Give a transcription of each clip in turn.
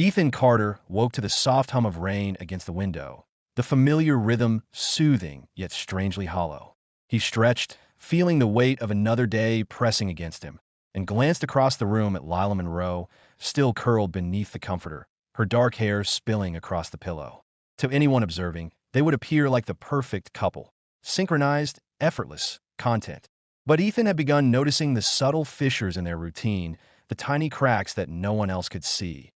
Ethan Carter woke to the soft hum of rain against the window, the familiar rhythm soothing yet strangely hollow. He stretched, feeling the weight of another day pressing against him, and glanced across the room at Lila Monroe, still curled beneath the comforter, her dark hair spilling across the pillow. To anyone observing, they would appear like the perfect couple, synchronized, effortless content. But Ethan had begun noticing the subtle fissures in their routine, the tiny cracks that no one else could see.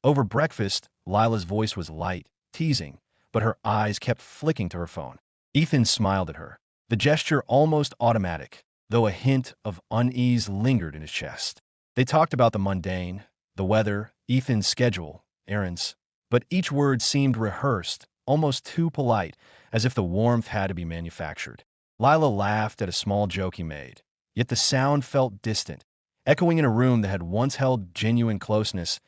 Over breakfast, Lila's voice was light, teasing, but her eyes kept flicking to her phone. Ethan smiled at her, the gesture almost automatic, though a hint of unease lingered in his chest. They talked about the mundane, the weather, Ethan's schedule, errands, but each word seemed rehearsed, almost too polite, as if the warmth had to be manufactured. Lila laughed at a small joke he made, yet the sound felt distant, echoing in a room that had once held genuine closeness.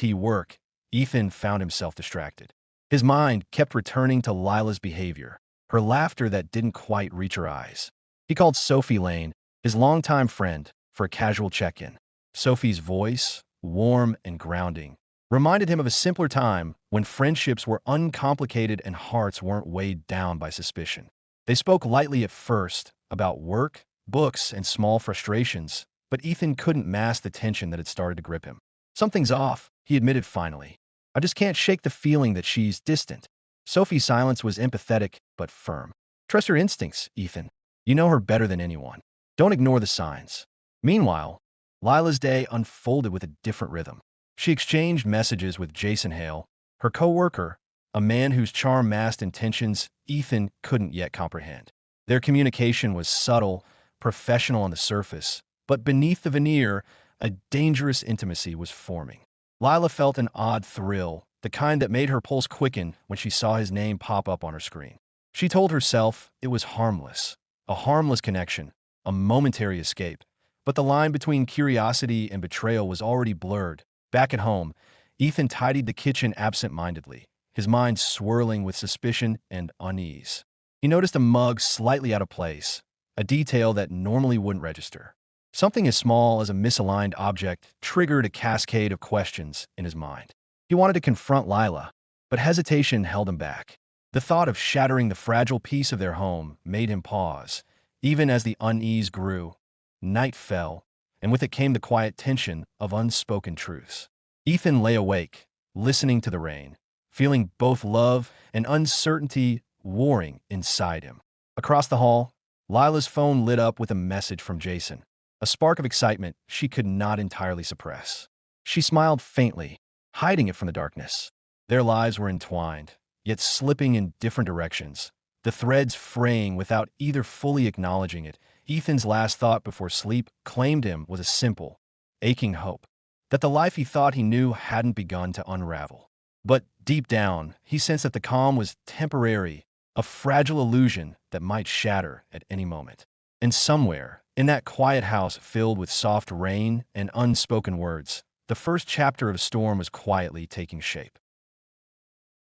Work. Ethan found himself distracted. His mind kept returning to Lila's behavior, her laughter that didn't quite reach her eyes. He called Sophie Lane, his longtime friend, for a casual check-in. Sophie's voice, warm and grounding, reminded him of a simpler time when friendships were uncomplicated and hearts weren't weighed down by suspicion. They spoke lightly at first, about work, books, and small frustrations, but Ethan couldn't mask the tension that had started to grip him. "Something's off," he admitted finally. "I just can't shake the feeling that she's distant." Sophie's silence was empathetic but firm. "Trust your instincts, Ethan. You know her better than anyone. Don't ignore the signs." Meanwhile, Lila's day unfolded with a different rhythm. She exchanged messages with Jason Hale, her co-worker, a man whose charm masked intentions Ethan couldn't yet comprehend. Their communication was subtle, professional on the surface, but beneath the veneer, a dangerous intimacy was forming. Lila felt an odd thrill, the kind that made her pulse quicken when she saw his name pop up on her screen. She told herself it was harmless, a harmless connection, a momentary escape. But the line between curiosity and betrayal was already blurred. Back at home, Ethan tidied the kitchen absent-mindedly, his mind swirling with suspicion and unease. He noticed a mug slightly out of place, a detail that normally wouldn't register. Something as small as a misaligned object triggered a cascade of questions in his mind. He wanted to confront Lila, but hesitation held him back. The thought of shattering the fragile peace of their home made him pause. Even as the unease grew, night fell, and with it came the quiet tension of unspoken truths. Ethan lay awake, listening to the rain, feeling both love and uncertainty warring inside him. Across the hall, Lila's phone lit up with a message from Jason, a spark of excitement she could not entirely suppress. She smiled faintly, hiding it from the darkness. Their lives were entwined, yet slipping in different directions, the threads fraying without either fully acknowledging it. Ethan's last thought before sleep claimed him was a simple, aching hope that the life he thought he knew hadn't begun to unravel. But deep down, he sensed that the calm was temporary, a fragile illusion that might shatter at any moment. And somewhere, in that quiet house filled with soft rain and unspoken words, the first chapter of a storm was quietly taking shape.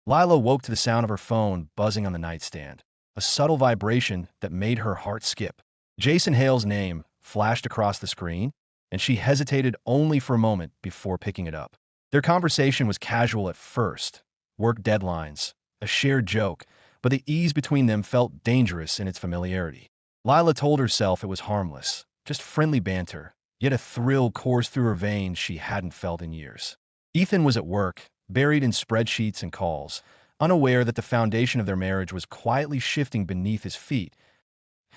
Lila woke to the sound of her phone buzzing on the nightstand, a subtle vibration that made her heart skip. Jason Hale's name flashed across the screen, and she hesitated only for a moment before picking it up. Their conversation was casual at first, work deadlines, a shared joke, but the ease between them felt dangerous in its familiarity. Lila told herself it was harmless, just friendly banter, yet a thrill coursed through her veins she hadn't felt in years. Ethan was at work, buried in spreadsheets and calls, unaware that the foundation of their marriage was quietly shifting beneath his feet.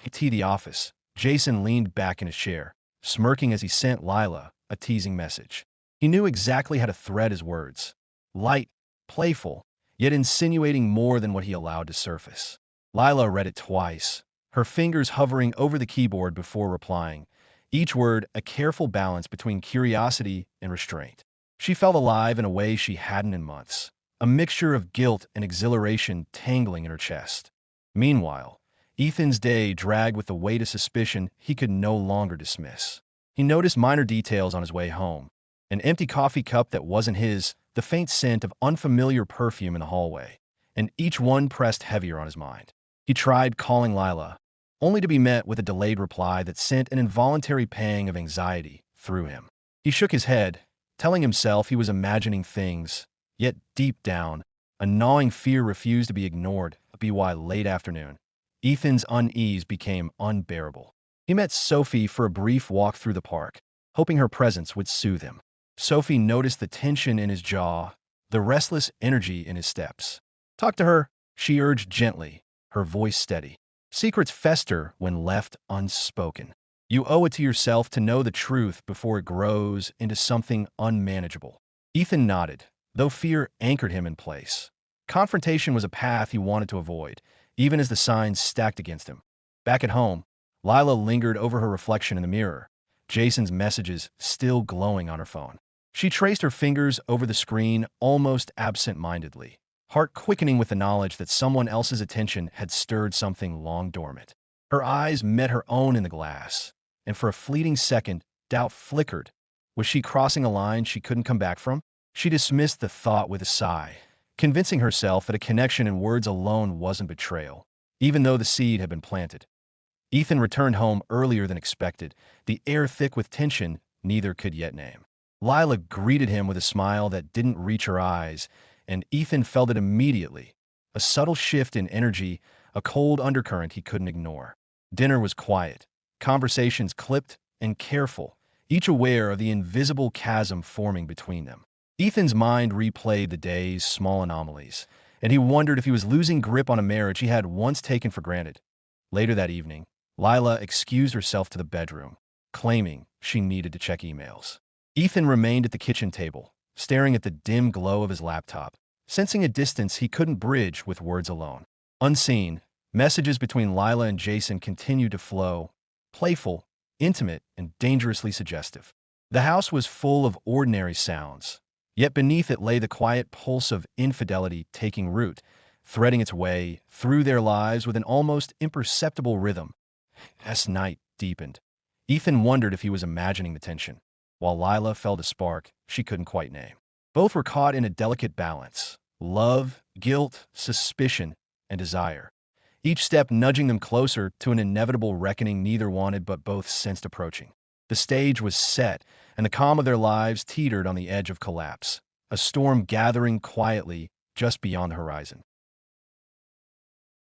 At the office, Jason leaned back in his chair, smirking as he sent Lila a teasing message. He knew exactly how to thread his words. Light, playful, yet insinuating more than what he allowed to surface. Lila read it twice, her fingers hovering over the keyboard before replying, each word a careful balance between curiosity and restraint. She felt alive in a way she hadn't in months, a mixture of guilt and exhilaration tangling in her chest. Meanwhile, Ethan's day dragged with the weight of suspicion he could no longer dismiss. He noticed minor details on his way home. An empty coffee cup that wasn't his, the faint scent of unfamiliar perfume in the hallway, and each one pressed heavier on his mind. He tried calling Lila, only to be met with a delayed reply that sent an involuntary pang of anxiety through him. He shook his head, telling himself he was imagining things. Yet deep down, a gnawing fear refused to be ignored. By late afternoon, Ethan's unease became unbearable. He met Sophie for a brief walk through the park, hoping her presence would soothe him. Sophie noticed the tension in his jaw, the restless energy in his steps. "Talk to her," she urged gently, her voice steady. "Secrets fester when left unspoken. You owe it to yourself to know the truth before it grows into something unmanageable." Ethan nodded, though fear anchored him in place. Confrontation was a path he wanted to avoid, even as the signs stacked against him. Back at home, Lila lingered over her reflection in the mirror, Jason's messages still glowing on her phone. She traced her fingers over the screen almost absent-mindedly, heart quickening with the knowledge that someone else's attention had stirred something long dormant. Her eyes met her own in the glass, and for a fleeting second, doubt flickered. Was she crossing a line she couldn't come back from? She dismissed the thought with a sigh, convincing herself that a connection in words alone wasn't betrayal, even though the seed had been planted. Ethan returned home earlier than expected, the air thick with tension neither could yet name. Lila greeted him with a smile that didn't reach her eyes, and Ethan felt it immediately. A subtle shift in energy, a cold undercurrent he couldn't ignore. Dinner was quiet, conversations clipped and careful, each aware of the invisible chasm forming between them. Ethan's mind replayed the day's small anomalies, and he wondered if he was losing grip on a marriage he had once taken for granted. Later that evening, Lila excused herself to the bedroom, claiming she needed to check emails. Ethan remained at the kitchen table, staring at the dim glow of his laptop, sensing a distance he couldn't bridge with words alone. Unseen, messages between Lila and Jason continued to flow, playful, intimate, and dangerously suggestive. The house was full of ordinary sounds, yet beneath it lay the quiet pulse of infidelity taking root, threading its way through their lives with an almost imperceptible rhythm. As night deepened, Ethan wondered if he was imagining the tension, while Lila felt a spark she couldn't quite name. Both were caught in a delicate balance: love, guilt, suspicion, and desire, each step nudging them closer to an inevitable reckoning neither wanted but both sensed approaching. The stage was set, and the calm of their lives teetered on the edge of collapse, a storm gathering quietly just beyond the horizon.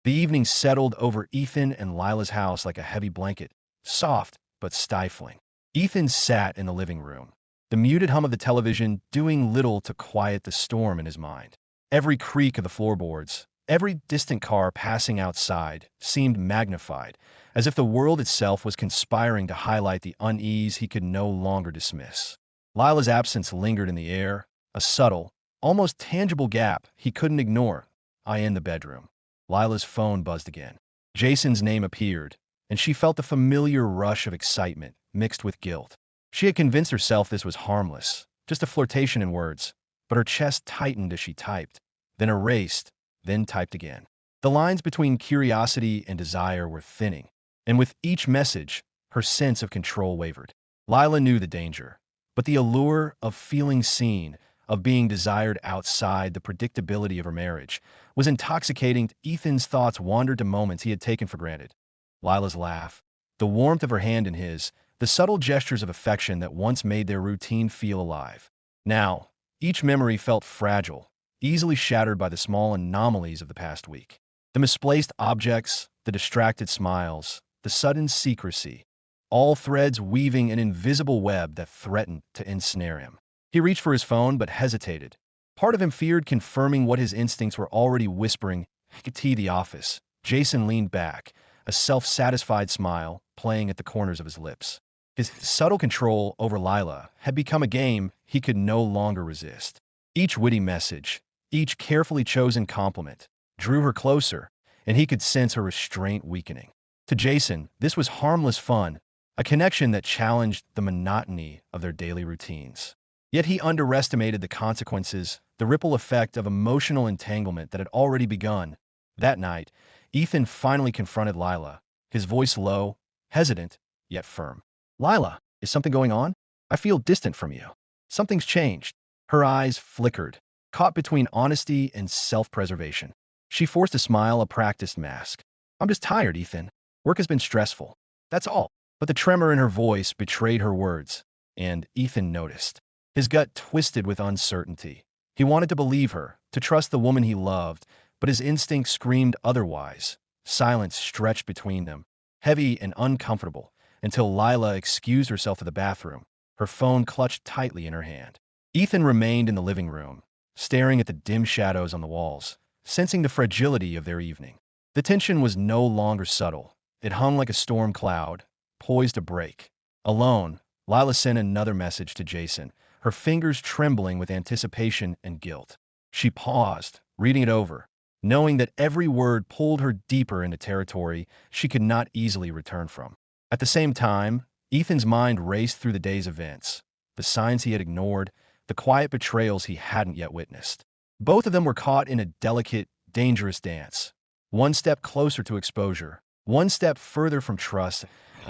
The evening settled over Ethan and Lila's house like a heavy blanket, soft but stifling. Ethan sat in the living room, the muted hum of the television doing little to quiet the storm in his mind. Every creak of the floorboards, every distant car passing outside seemed magnified, as if the world itself was conspiring to highlight the unease he could no longer dismiss. Lila's absence lingered in the air, a subtle, almost tangible gap he couldn't ignore. In the bedroom, Lila's phone buzzed again. Jason's name appeared, and she felt the familiar rush of excitement mixed with guilt. She had convinced herself this was harmless, just a flirtation in words, but her chest tightened as she typed, then erased, then typed again. The lines between curiosity and desire were thinning, and with each message, her sense of control wavered. Lila knew the danger, but the allure of feeling seen, of being desired outside the predictability of her marriage, was intoxicating. Ethan's thoughts wandered to moments he had taken for granted. Lila's laugh, the warmth of her hand in his, the subtle gestures of affection that once made their routine feel alive. Now, each memory felt fragile, easily shattered by the small anomalies of the past week. The misplaced objects, the distracted smiles, the sudden secrecy, all threads weaving an invisible web that threatened to ensnare him. He reached for his phone but hesitated. Part of him feared confirming what his instincts were already whispering. The office. Jason leaned back, a self-satisfied smile playing at the corners of his lips. His subtle control over Lila had become a game he could no longer resist. Each witty message, each carefully chosen compliment, drew her closer, and he could sense her restraint weakening. To Jason, this was harmless fun, a connection that challenged the monotony of their daily routines. Yet he underestimated the consequences, the ripple effect of emotional entanglement that had already begun. That night, Ethan finally confronted Lila, his voice low, hesitant, yet firm. "Lila, is something going on? I feel distant from you. Something's changed." Her eyes flickered, caught between honesty and self-preservation. She forced a smile, a practiced mask. "I'm just tired, Ethan. Work has been stressful. That's all." But the tremor in her voice betrayed her words, and Ethan noticed. His gut twisted with uncertainty. He wanted to believe her, to trust the woman he loved, but his instinct screamed otherwise. Silence stretched between them, heavy and uncomfortable, until Lila excused herself to the bathroom, her phone clutched tightly in her hand. Ethan remained in the living room, staring at the dim shadows on the walls, sensing the fragility of their evening. The tension was no longer subtle. It hung like a storm cloud, poised to break. Alone, Lila sent another message to Jason, her fingers trembling with anticipation and guilt. She paused, reading it over, knowing that every word pulled her deeper into territory she could not easily return from. At the same time, Ethan's mind raced through the day's events, the signs he had ignored, the quiet betrayals he hadn't yet witnessed. Both of them were caught in a delicate, dangerous dance. One step closer to exposure, one step further from trust.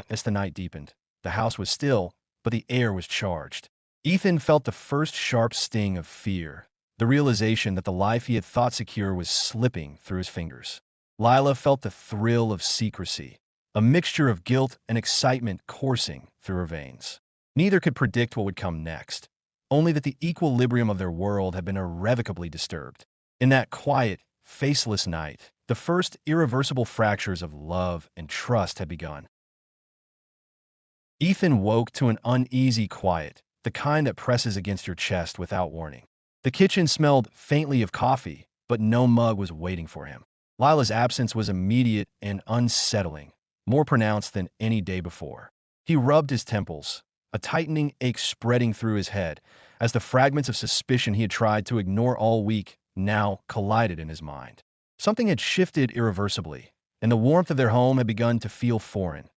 As the night deepened, the house was still, but the air was charged. Ethan felt the first sharp sting of fear, the realization that the life he had thought secure was slipping through his fingers. Lila felt the thrill of secrecy, a mixture of guilt and excitement coursing through her veins. Neither could predict what would come next, only that the equilibrium of their world had been irrevocably disturbed. In that quiet, faceless night, the first irreversible fractures of love and trust had begun. Ethan woke to an uneasy quiet, the kind that presses against your chest without warning. The kitchen smelled faintly of coffee, but no mug was waiting for him. Lila's absence was immediate and unsettling, more pronounced than any day before. He rubbed his temples, a tightening ache spreading through his head, as the fragments of suspicion he had tried to ignore all week now collided in his mind. Something had shifted irreversibly, and the warmth of their home had begun to feel foreign.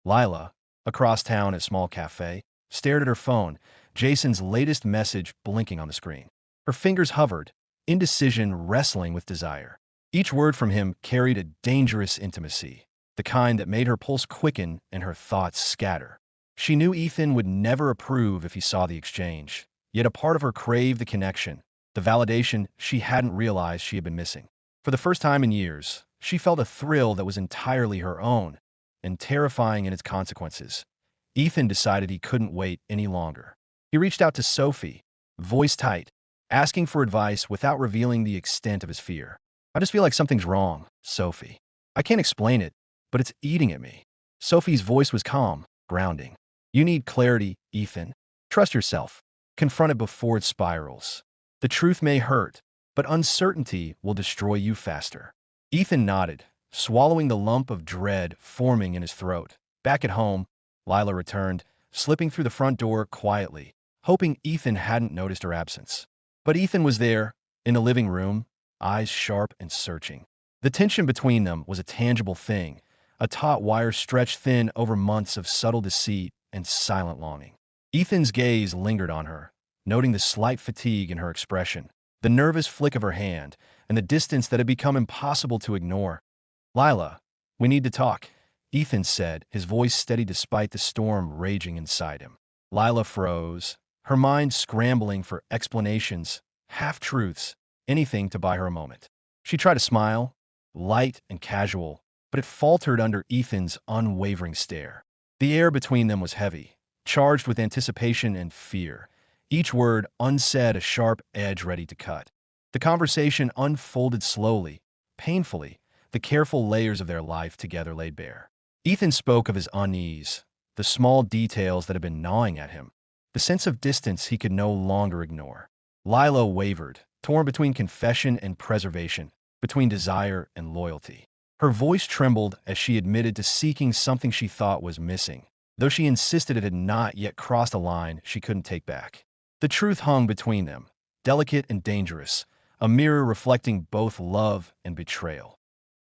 Lila, across town at a small cafe, stared at her phone, Jason's latest message blinking on the screen. Her fingers hovered, indecision wrestling with desire. Each word from him carried a dangerous intimacy, the kind that made her pulse quicken and her thoughts scatter. She knew Ethan would never approve if he saw the exchange, yet a part of her craved the connection, the validation she hadn't realized she had been missing. For the first time in years, she felt a thrill that was entirely her own, and terrifying in its consequences. Ethan decided he couldn't wait any longer. He reached out to Sophie, voice tight, asking for advice without revealing the extent of his fear. "I just feel like something's wrong, Sophie. I can't explain it, but it's eating at me." Sophie's voice was calm, grounding. "You need clarity, Ethan. Trust yourself. Confront it before it spirals. The truth may hurt, but uncertainty will destroy you faster." Ethan nodded, swallowing the lump of dread forming in his throat. Back at home, Lila returned, slipping through the front door quietly, hoping Ethan hadn't noticed her absence. But Ethan was there, in the living room, eyes sharp and searching. The tension between them was a tangible thing, a taut wire stretched thin over months of subtle deceit and silent longing. Ethan's gaze lingered on her, noting the slight fatigue in her expression, the nervous flick of her hand, and the distance that had become impossible to ignore. "Lila, we need to talk," Ethan said, his voice steady despite the storm raging inside him. Lila froze, her mind scrambling for explanations, half-truths, anything to buy her a moment. She tried to smile, light and casual, but it faltered under Ethan's unwavering stare. The air between them was heavy, charged with anticipation and fear, each word unsaid a sharp edge ready to cut. The conversation unfolded slowly, painfully, the careful layers of their life together laid bare. Ethan spoke of his unease, the small details that had been gnawing at him, the sense of distance he could no longer ignore. Lila wavered, torn between confession and preservation, between desire and loyalty. Her voice trembled as she admitted to seeking something she thought was missing, though she insisted it had not yet crossed a line she couldn't take back. The truth hung between them, delicate and dangerous, a mirror reflecting both love and betrayal.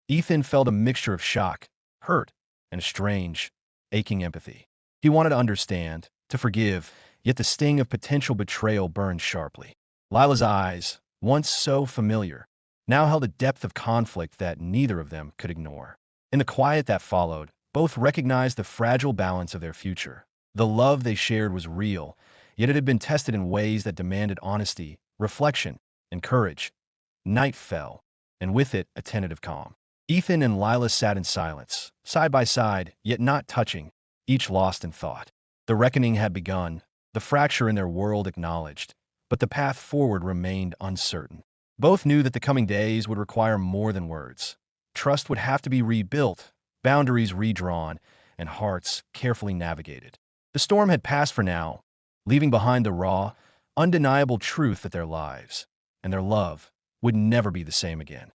Ethan felt a mixture of shock, hurt, and a strange, aching empathy. He wanted to understand, to forgive, yet the sting of potential betrayal burned sharply. Lila's eyes, once so familiar, now held a depth of conflict that neither of them could ignore. In the quiet that followed, both recognized the fragile balance of their future. The love they shared was real, yet it had been tested in ways that demanded honesty, reflection, and courage. Night fell, and with it a tentative calm. Ethan and Lila sat in silence, side by side, yet not touching, each lost in thought. The reckoning had begun, the fracture in their world acknowledged, but the path forward remained uncertain. Both knew that the coming days would require more than words. Trust would have to be rebuilt, boundaries redrawn, and hearts carefully navigated. The storm had passed for now, leaving behind the raw, undeniable truth that their lives and their love would never be the same again.